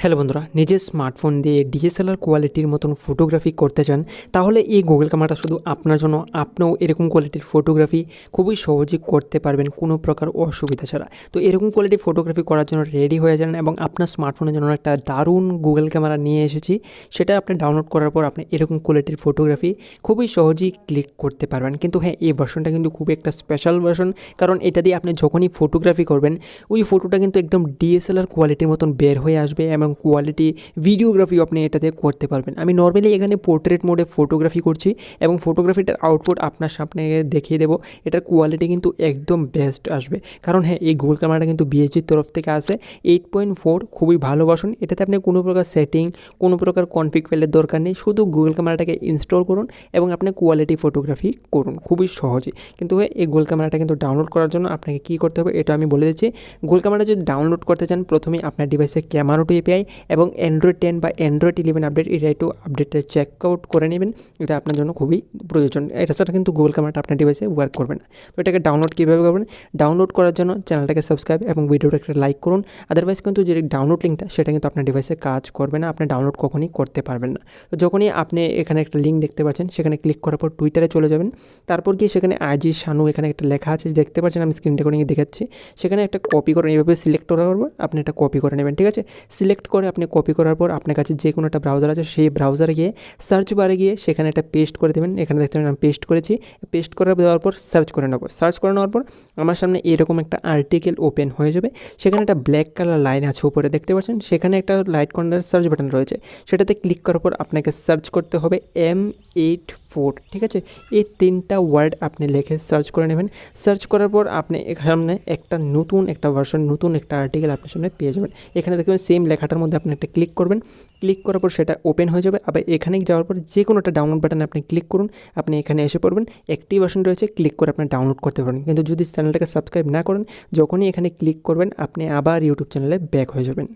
Hello বন্ধুরা, নিজের smartphone দিয়ে ডিএসএলআর কোয়ালিটির মতন ফটোগ্রাফি করতে চান তাহলে এই গুগল ক্যামেরাটা শুধু আপনার জন্য। আপনিও এরকম কোয়ালিটির ফটোগ্রাফি খুবই সহজেই করতে পারবেন কোনো প্রকার অসুবিধা ছাড়া। তো এরকম কোয়ালিটির ফটোগ্রাফি করার জন্য রেডি হয়ে যান এবং আপনার স্মার্টফোনের জন্য একটা দারুণ গুগল ক্যামেরা নিয়ে এসেছি। সেটা আপনি ডাউনলোড করার পর আপনি এরকম কোয়ালিটির ফটোগ্রাফি খুবই সহজেই ক্লিক করতে পারবেন। কিন্তু হ্যাঁ, এই ভার্সনটা কিন্তু খুবই একটা স্পেশাল ভার্সন, কারণ এটা দিয়ে আপনি যখনই ফটোগ্রাফি করবেন ওই ফটোটা কিন্তু একদম ডিএসএলআর কোয়ালিটির মতন বের হয়ে আসবে এবং কোয়ালিটি ভিডিওগ্রাফিও আপনি এটাতে করতে পারবেন। আমি নর্মালি এখানে পোর্ট্রেট মোডে ফটোগ্রাফি করছি এবং ফটোগ্রাফিটার আউটপুট আপনার সামনে দেখিয়ে দেবো। এটার কোয়ালিটি কিন্তু একদম বেস্ট আসবে, কারণ হ্যাঁ, এই গুগল ক্যামেরাটা কিন্তু বিএসজির তরফ থেকে আসে 8.4, খুবই ভালো ভার্সন। এটাতে আপনি কোনো প্রকার সেটিং, কোনো প্রকার কনফিগ ফাইলের দরকার নেই, শুধু গুগল ক্যামেরাটাকে ইনস্টল করুন এবং আপনি কোয়ালিটি ফটোগ্রাফি করুন খুবই সহজে। কিন্তু এই গুগল ক্যামেরাটা কিন্তু ডাউনলোড করার জন্য আপনাকে কী করতে হবে এটা আমি বলে দিচ্ছি। গুগল ক্যামেরা যদি ডাউনলোড করতে চান প্রথমেই আপনার ডিভাইসে ক্যামেরা টু এপিআই এবং অ্যান্ড্রয়েড 10 বা অ্যান্ড্রয়েড 11 আপডেট, এটা একটু আপডেটটা চেক আউট করে নেবেন। এটা আপনার জন্য খুবই প্রয়োজন। এটা ছাড়া কিন্তু গুগল ক্যামেরাটা আপনার ডিভাইসে ওয়ার্ক করবে না। তো এটাকে ডাউনলোড কীভাবে করবেন? ডাউনলোড করার জন্য চ্যানেলটাকে সাবস্ক্রাইব এবং ভিডিওটা একটা লাইক করুন। আদারওয়াইজ কিন্তু যে ডাউনলোড লিঙ্কটা সেটা কিন্তু আপনার ডিভাইসে কাজ করবে না, আপনি ডাউনলোড কখনই করতে পারবেন না। তো যখনই আপনি এখানে একটা লিঙ্ক দেখতে পাচ্ছেন সেখানে ক্লিক করার পর টুইটারে চলে যাবেন। তারপর গিয়ে সেখানে আইজি শানু এখানে একটা লেখা আছে দেখতে পাচ্ছেন, আমি স্ক্রিন রেকর্ডিংয়ে দেখাচ্ছি। সেখানে একটা কপি করে এইভাবে সিলেক্ট করার পর আপনি এটা কপি করে নেবেন, ঠিক আছে? সিলেক্ট করে আপনি কপি করার পর আপনার কাছে যে কোনো একটা ব্রাউজার আছে সেই ব্রাউজারে গিয়ে সার্চ বারে গিয়ে সেখানে একটা পেস্ট করে দেবেন। এখানে দেখতে পাচ্ছেন আমি পেস্ট করেছি। পেস্ট করে দেওয়ার পর সার্চ করে নেব। সার্চ করে নেওয়ার পর আমার সামনে এরকম একটা আর্টিকেল ওপেন হয়ে যাবে। সেখানে একটা ব্ল্যাক কালার লাইন আছে উপরে দেখতে পাচ্ছেন, সেখানে একটা লাইট কর্নার সার্চ বাটন রয়েছে। সেটাতে ক্লিক করার পর আপনাকে সার্চ করতে হবে M84, ঠিক আছে? এই 3টা ওয়ার্ড আপনি লিখে সার্চ করে নেবেন। সার্চ করার পর আপনি এখানে একটা নতুন একটা ভার্সন, নতুন একটা আর্টিকেল আপনার সামনে পেয়ে যাবেন। এখানে দেখবেন সেম লেখাটার মধ্যে আপনি একটা ক্লিক করবেন। ক্লিক করার পর সেটা ওপেন হয়ে যাবে। আবার এখানে যাওয়ার পর যে কোনো একটা ডাউনলোড বাটনে আপনি ক্লিক করুন। আপনি এখানে এসে পড়বেন, একটি ভার্সন রয়েছে, ক্লিক করে আপনি ডাউনলোড করতে পারেন। কিন্তু যদি চ্যানেলটাকে সাবস্ক্রাইব না করেন, যখনই এখানে ক্লিক করবেন আপনি আবার ইউটিউব চ্যানেলে ব্যাক হয়ে যাবেন।